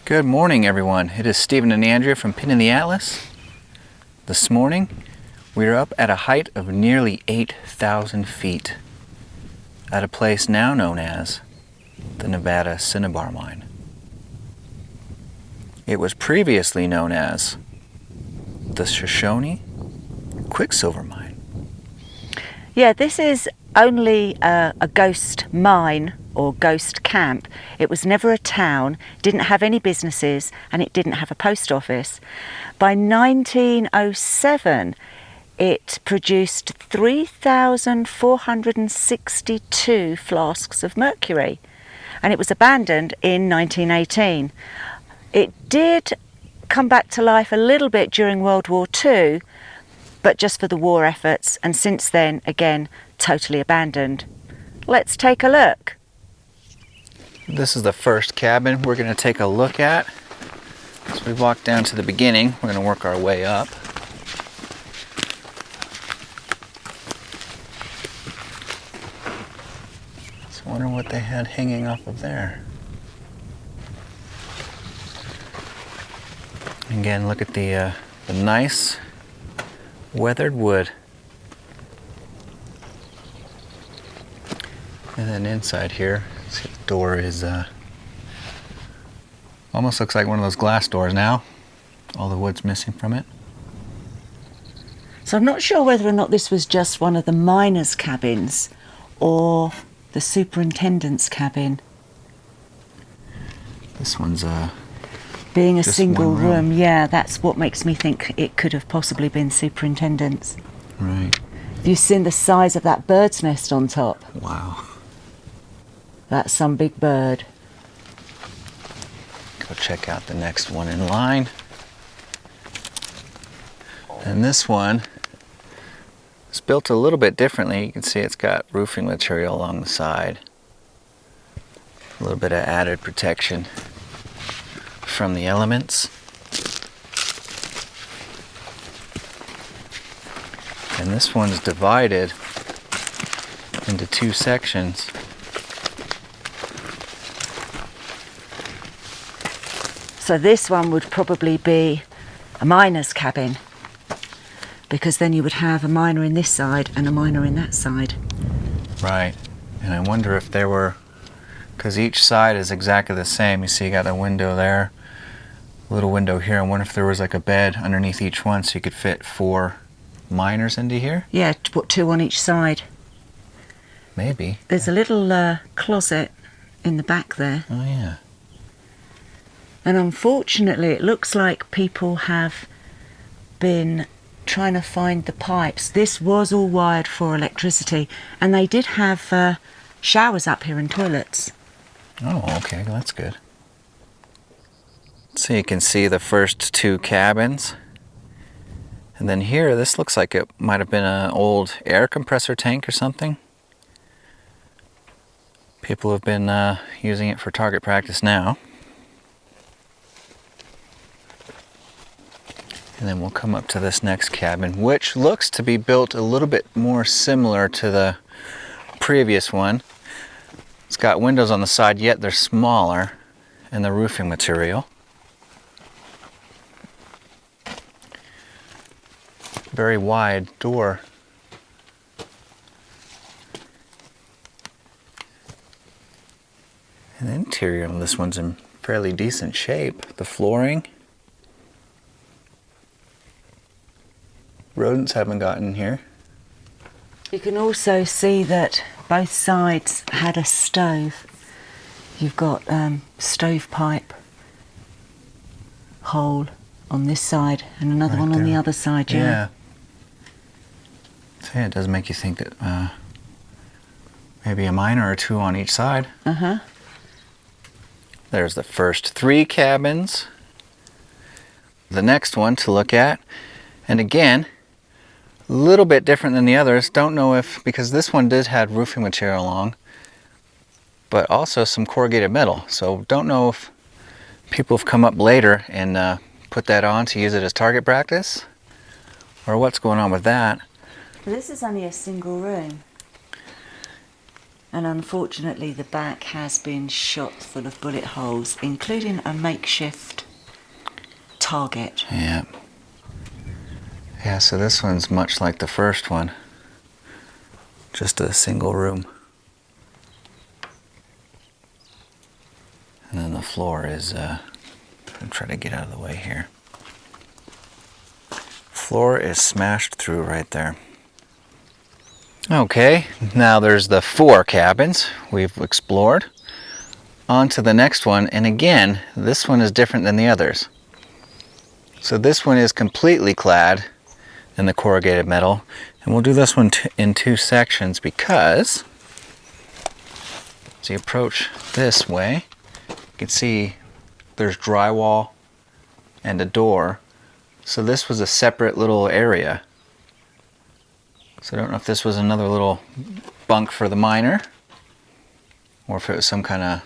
Good morning, everyone. It is Stephen and Andrea from Pin in the Atlas. This morning, we are up at a height of nearly 8,000 feet at a place now known as the Nevada Cinnabar Mine. It was previously known as the Shoshone Quicksilver Mine. Yeah, this is only a ghost mine or ghost camp. It was never a town, didn't have any businesses, and it didn't have a post office. By 1907, it produced 3,462 flasks of mercury, and it was abandoned in 1918. It did come back to life a little bit during World War II, but just for the war efforts, and since then, again, totally abandoned. Let's take a look. This is the first cabin we're going to take a look at. So we walk down to the beginning. We're going to work our way up. So I wonder what they had hanging off of there. Again, look at the nice weathered wood. And then inside here, see, the door is almost looks like one of those glass doors now. All the wood's missing from it. So I'm not sure whether or not this was just one of the miners' cabins or the superintendent's cabin. This one's being a just single one room. Yeah, that's what makes me think it could have possibly been superintendent's. Right. Have you seen the size of that bird's nest on top? Wow. That's some big bird. Go check out the next one in line. And this one is built a little bit differently. You can see it's got roofing material along the side. A little bit of added protection from the elements. And this one's divided into two sections. So this one would probably be a miner's cabin, because then you would have a miner in this side and a miner in that side. Right. And I wonder if there were, because each side is exactly the same. You see you got a window there, a little window here. I wonder if there was like a bed underneath each one so you could fit 4 miners into here? Yeah, to put 2 on each side. Maybe. There's a little closet in the back there. Oh yeah. And unfortunately, it looks like people have been trying to find the pipes. This was all wired for electricity, and they did have showers up here and toilets. Oh, okay, well, that's good. So you can see the first 2 cabins. And then here, this looks like it might have been an old air compressor tank or something. People have been using it for target practice now. And then we'll come up to this next cabin, which looks to be built a little bit more similar to the previous one. It's got windows on the side, yet they're smaller in the roofing material. Very wide door. And the interior of this one's in fairly decent shape. The flooring. Rodents haven't gotten here. You can also see that both sides had a stove. You've got stovepipe hole on this side and another Right one on the there. other side, yeah. Yeah. So yeah, it does make you think that maybe a miner or 2 on each side. Uh-huh. There's the first 3 cabins. The next one to look at. And again, a little bit different than the others. Don't know if, because this one did have roofing material along, but also some corrugated metal. So don't know if people have come up later and put that on to use it as target practice, or what's going on with that. This is only a single room. And unfortunately the back has been shot full of bullet holes, including a makeshift target. Yeah. Yeah, so this one's much like the first one. Just a single room. And then the floor is, I'm trying to get out of the way here. Floor is smashed through right there. Okay, now there's the 4 cabins we've explored. On to the next one, and again, this one is different than the others. So this one is completely clad in the corrugated metal, and we'll do this one in 2 sections because as you approach this way, you can see there's drywall and a door. So this was a separate little area. So I don't know if this was another little bunk for the miner, or if it was some kind of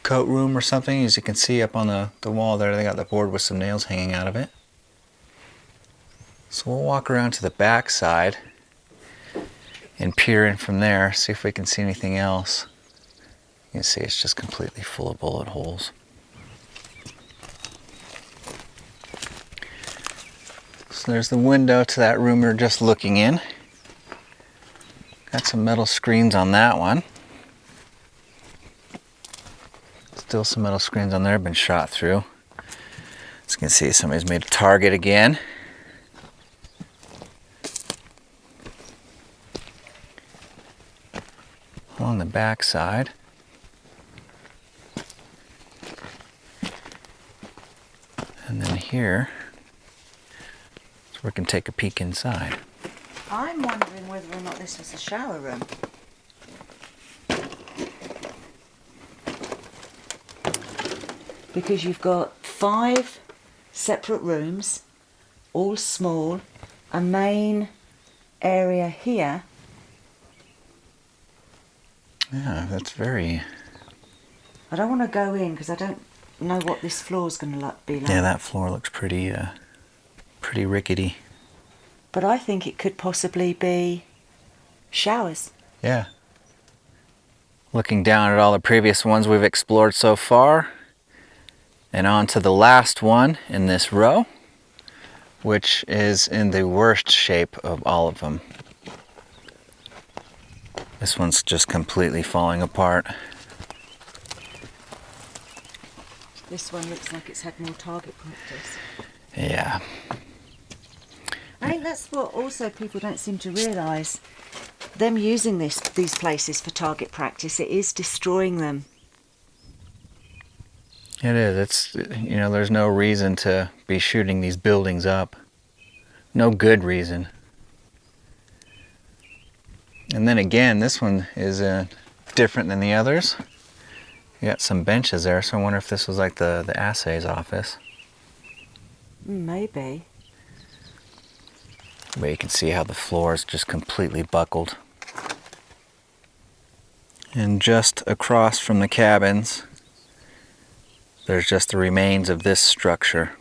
coat room or something. As you can see up on the wall there, they got the board with some nails hanging out of it. So we'll walk around to the back side and peer in from there, see if we can see anything else. You can see it's just completely full of bullet holes. So there's the window to that room we're just looking in. Got some metal screens on that one. Still some metal screens on there have been shot through. As you can see, somebody's made a target again. Along the back side. And then here, so we can take a peek inside. I'm wondering whether or not this was a shower room. Because you've got 5 separate rooms, all small, a main area here. Yeah, that's very... I don't want to go in because I don't know what this floor's going to be like. Yeah, that floor looks pretty rickety. But I think it could possibly be showers. Yeah. Looking down at all the previous ones we've explored so far, and on to the last one in this row, which is in the worst shape of all of them. This one's just completely falling apart. This one looks like it's had more target practice. Yeah. I think that's what also people don't seem to realise. Them using these places for target practice, it is destroying them. It is. It's, you know, there's no reason to be shooting these buildings up. No good reason. And then again, this one is different than the others. You got some benches there, so I wonder if this was like the assay's office. Maybe. But you can see how the floor is just completely buckled. And just across from the cabins, there's just the remains of this structure.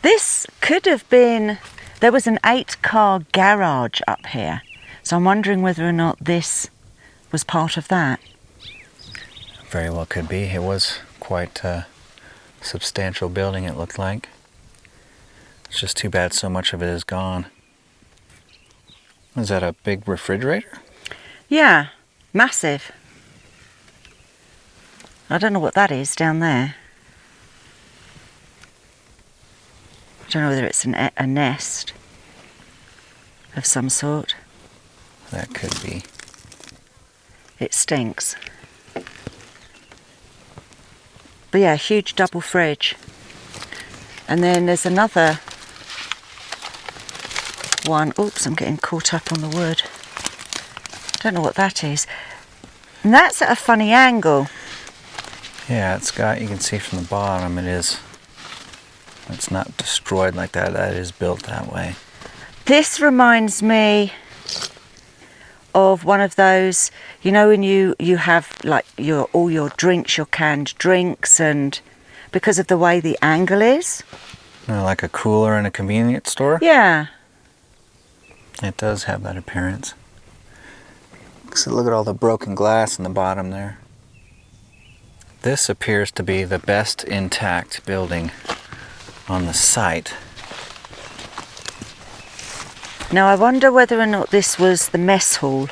This could have been... There was an 8-car garage up here. So I'm wondering whether or not this was part of that. Very well could be. It was quite a substantial building, it looked like. It's just too bad so much of it is gone. Is that a big refrigerator? Yeah, massive. I don't know what that is down there. I don't know whether it's a nest of some sort. That could be. It stinks. But yeah, huge double fridge. And then there's another one. Oops, I'm getting caught up on the wood. Don't know what that is. And that's at a funny angle. Yeah, it's got, you can see from the bottom, it's not destroyed like that. That is built that way. This reminds me of one of those, you know, when you have like all your drinks, your canned drinks, and because of the way the angle is. Like a cooler in a convenience store? Yeah. It does have that appearance. So look at all the broken glass in the bottom there. This appears to be the best intact building on the site. Now I wonder whether or not this was the mess hall.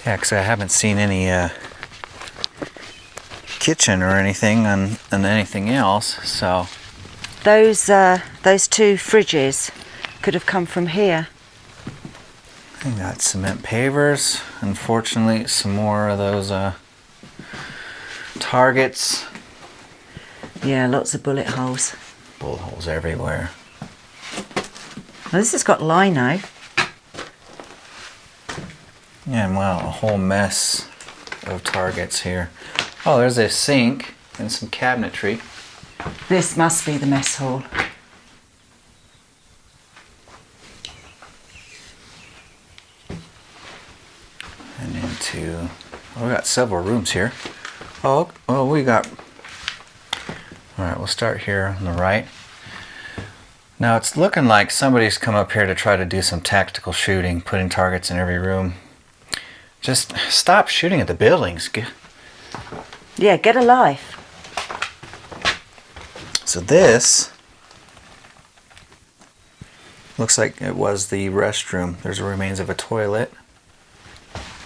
Yeah, because I haven't seen any kitchen or anything on anything else, so... Those two fridges could have come from here. We got cement pavers. Unfortunately, some more of those targets. Yeah, lots of bullet holes. Bullet holes everywhere. Well, this has got lino. Yeah, and wow, a whole mess of targets here. Oh, there's a sink and some cabinetry. This must be the mess hall. And into... Oh, we got several rooms here. Oh, well, we got... Alright, we'll start here on the right. Now it's looking like somebody's come up here to try to do some tactical shooting, putting targets in every room. Just stop shooting at the buildings. Yeah, get a life. So this looks like it was the restroom. There's remains of a toilet.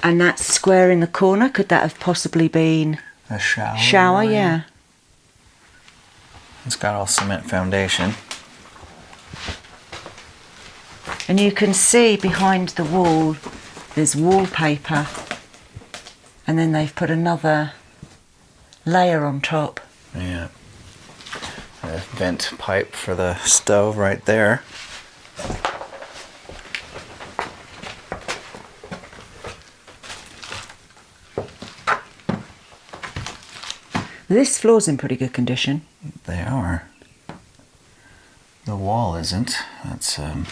And that square in the corner, could that have possibly been A shower. shower? Yeah. It's got all cement foundation. And you can see behind the wall there's wallpaper, and then they've put another layer on top. Yeah. A vent pipe for the stove right there. This floor's in pretty good condition. They are. The wall isn't. That's And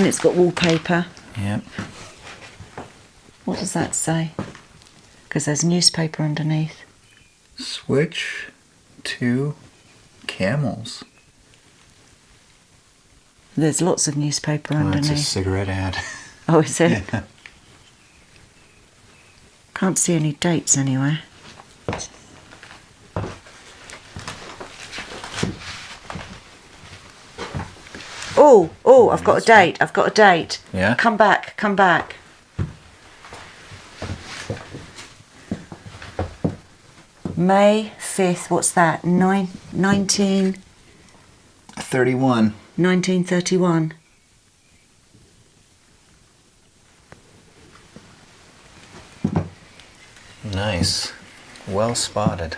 it's got wallpaper. yep. What does that say? Because there's newspaper underneath. Switch to camels. There's lots of newspaper Oh, that's a underneath. cigarette ad. Oh, is it? Yeah. Can't see any dates anywhere. Oh, I've got a date. I've got a date. Yeah? Come back, come back. May 5th, what's that? 31. 1931. Nice. Well spotted.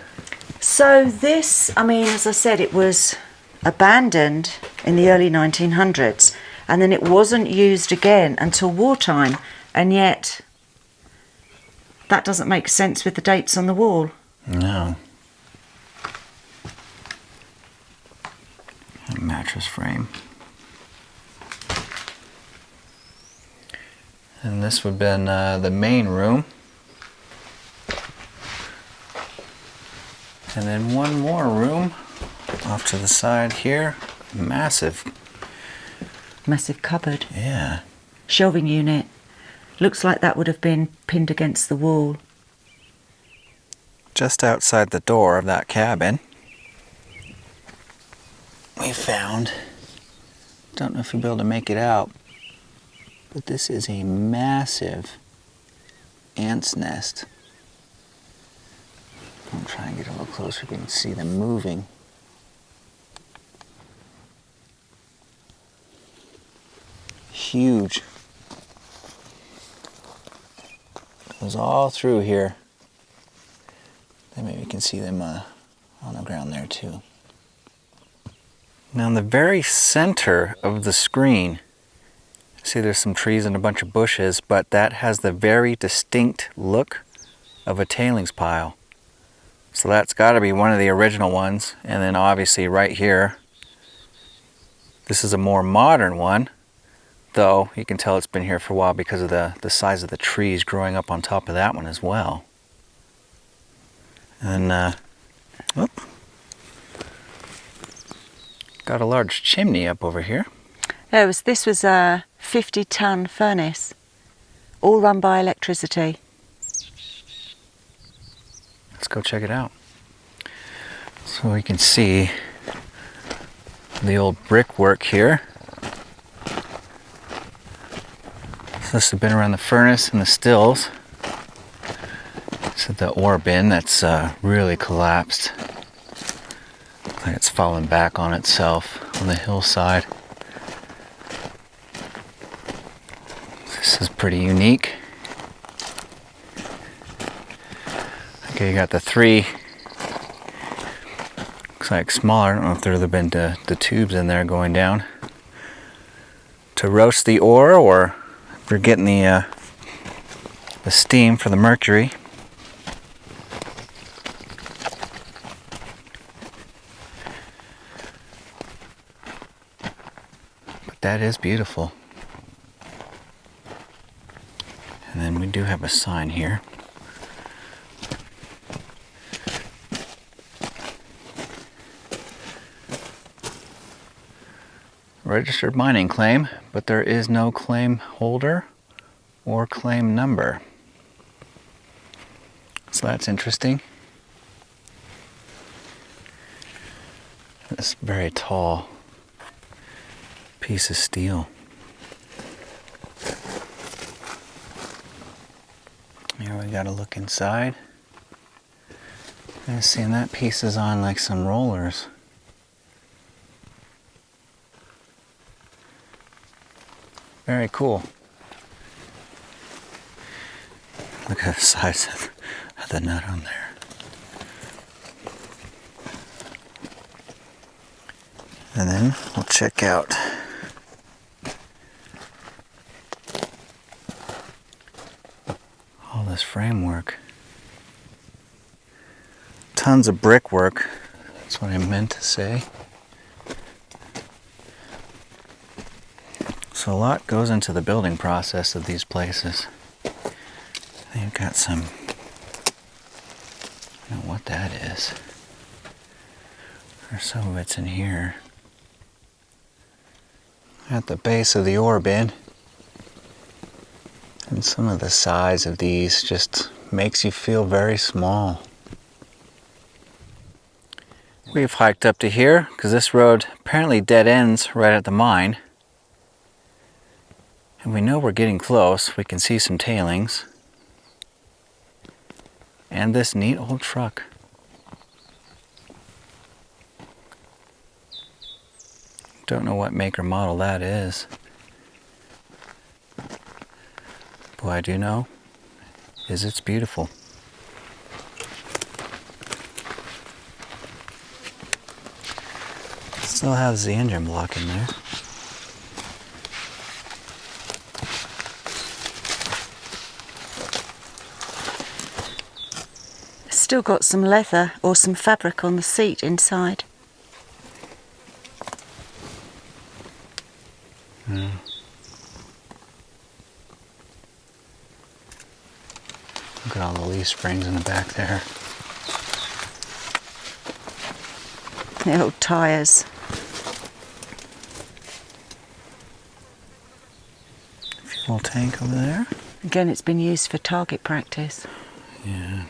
So this, I mean, as I said, it was abandoned in the early 1900s, and then it wasn't used again until wartime, and yet that doesn't make sense with the dates on the wall. No. A mattress frame. And this would have been the main room. And then one more room off to the side here. Massive. Massive cupboard. Yeah. Shelving unit. Looks like that would have been pinned against the wall. Just outside the door of that cabin, we found, don't know if you'll be able to make it out, but this is a massive ant's nest. I'll try and get a little closer so you can see them moving. Huge. Goes all through here. Then maybe you can see them on the ground there too. Now in the very center of the screen, see there's some trees and a bunch of bushes, but that has the very distinct look of a tailings pile. So that's got to be one of the original ones. And then obviously right here, this is a more modern one, though you can tell it's been here for a while because of the size of the trees growing up on top of that one as well. And whoop, got a large chimney up over here. This was 50-ton furnace, all run by electricity. Let's go check it out. So we can see the old brickwork here. So this has been around the furnace and the stills. So the ore bin that's really collapsed. Looks like it's fallen back on itself on the hillside. This is pretty unique. Okay, you got the three, looks like smaller, I don't know if there would have been the tubes in there going down to roast the ore, or if you're getting the steam for the mercury. But that is beautiful. And then we do have a sign here. Registered mining claim, but there is no claim holder or claim number. So that's interesting. This very tall piece of steel. Here we gotta look inside. And seeing that piece is on like some rollers. Very cool. Look at the size of the nut on there. And then we'll check out all this framework. Tons of brickwork. That's what I meant to say. So a lot goes into the building process of these places. They've got some, I don't know what that is. Or some of it's in here. At the base of the ore bin. And some of the size of these just makes you feel very small. We've hiked up to here because this road apparently dead ends right at the mine. And we know we're getting close. We can see some tailings. And this neat old truck. Don't know what make or model that is. But what I do know is it's beautiful. Still has the engine block in there. Still got some leather or some fabric on the seat inside. Look at all the leaf springs in the back there. The old tyres. Fuel tank over there. Again, it's been used for target practice. Yeah.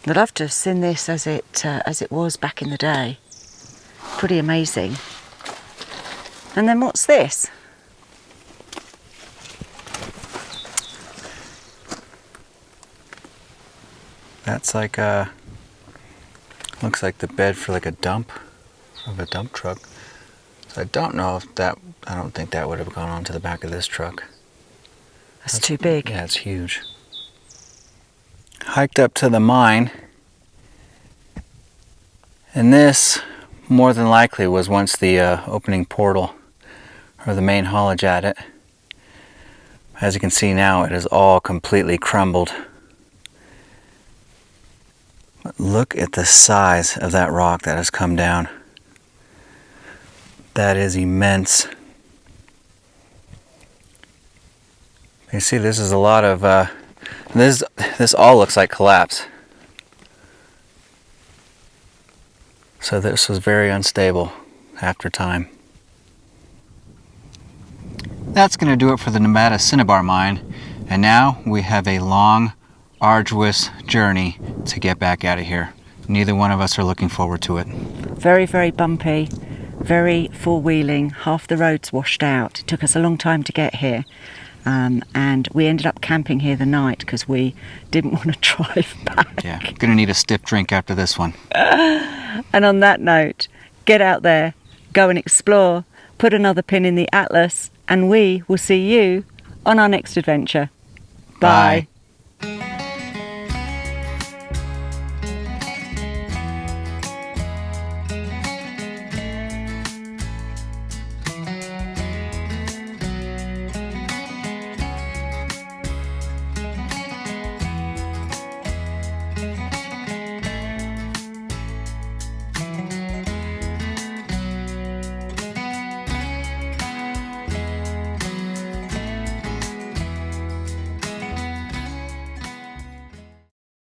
I'd love to have seen this as it was back in the day. Pretty amazing. And then what's this? That's like looks like the bed for like a dump, of a dump truck. So I don't know if that, I don't think that would have gone onto the back of this truck. That's too big. Yeah, it's huge. Hiked up to the mine, and this more than likely was once the opening portal or the main haulage at it. As you can see now, it is all completely crumbled. But look at the size of that rock that has come down. That is immense. You see, this is a lot of this all looks like collapse. So this was very unstable after time. That's going to do it for the Nevada Cinnabar mine. And now we have a long, arduous journey to get back out of here. Neither one of us are looking forward to it. Very, very bumpy, very four-wheeling. Half the road's washed out. It took us a long time to get here. And we ended up camping here the night because we didn't want to drive back. Yeah, gonna need a stiff drink after this one. And on that note, get out there, go and explore, put another pin in the atlas, and we will see you on our next adventure. Bye. Bye.